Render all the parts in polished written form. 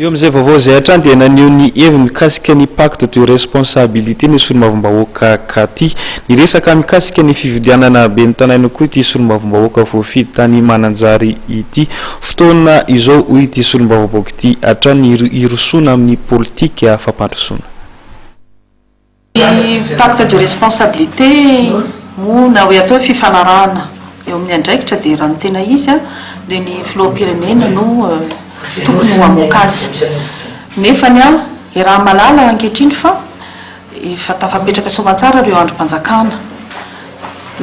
io amizay vaovao zay hatrany dia naneo ny heviny mikasika ny pacte de responsabilité ny solomavombahoaka katy niresaka mikasika ny fividianana be ny tanaina koa ity solomavombahoaka voafidy tany Mananjary ity fotoana izao hoy ity solomavombahoaka ity hatrany irosona amin'ny politika fampandrosoana. Pacte de responsabilité moa hoe atao fifanarahana eo amin'ny andraikitra dia raha ny tena izy dia ny filoham-pirenena no tokony ho amoaka azy nefany raha malala ankehitriny fa efa tafapetraka soamantsara ireo androm-panjakana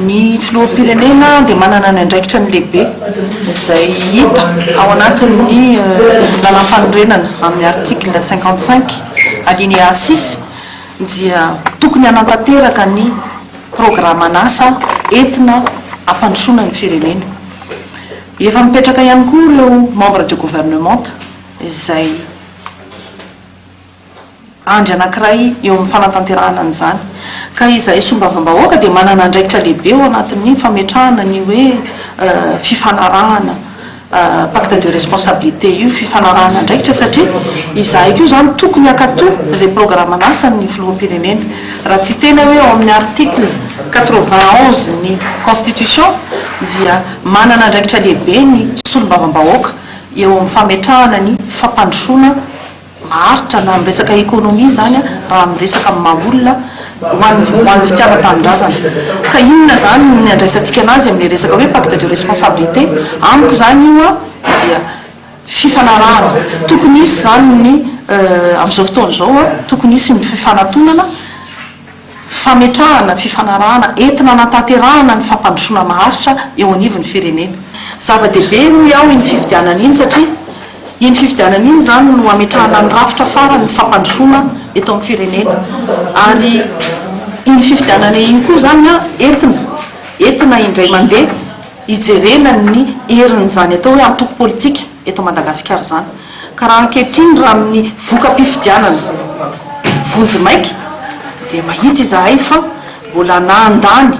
ny filoham-pirenena dia manana ny andraikitra ny lehibe izay hita ao anatin'ny lalam-panorenana amin'ny article 55 alinéa 6 dia tokony hanantanteraka ny programan'asa entina ampandrosoana ny firenena. Efa mipetraka ihany koa ireo membre de gouvernement izay andry anankiray eo amin'ny fanatanterahana an'izany ka izay sombavambahoaka dia manana andraikitra lehibe ao anatin'ny fametrahana ny hoe fifanarahana pacte de responsabilité io fifanarahana andraikitra satria izahay io zany tokony akato izay programan'asa ny filoham-pirenena raha tsy tena hoe ao amin'ny article 91 ny constitution dia manana andraikitra lehibe ny solombavambahoaka eo amin'ny fametrahana ny fampandrosoana maharitra na miresaka ekonomia zany raha miresaka maha-olona hoan'ny fitiavan-tanindrazana ka inona zany ny andraisantsika anazy amin'ny resaka hoe pacte de responsabilité amiko zany io dia fifanarahana tokony isy zany ny amin'izao fotoana zao tokony isy ny fifanatonana fametrahana fifanarahana entina natanterahana ny fampandrosoana maharitra eo anivon'ny firenena zava-dehibe no ao iny fifidianana iny satria iny fifidianana iny zany no ametrahana ny rafitra fara ny fampandrosoana eto amin'ny firenena ary iny fifidianana iny koa zany entina indray mandeha hijerena ny herin'izany atao hoe antoko politika eto Madagasikara zany ka raha ankehitriny raha amin'ny voka-pifidianana vonjy maika dia mahita izahay fa mbola nandany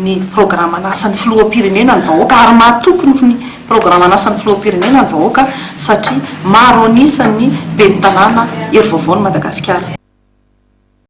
ny programan'asan'ny filoham-pirenena ny vahoaka ary mahatokony ny programan'asan'ny filoham-pirenena ny vahoaka satria maro anisany be ny tanàna ery vaovaon'ny Madagasikara.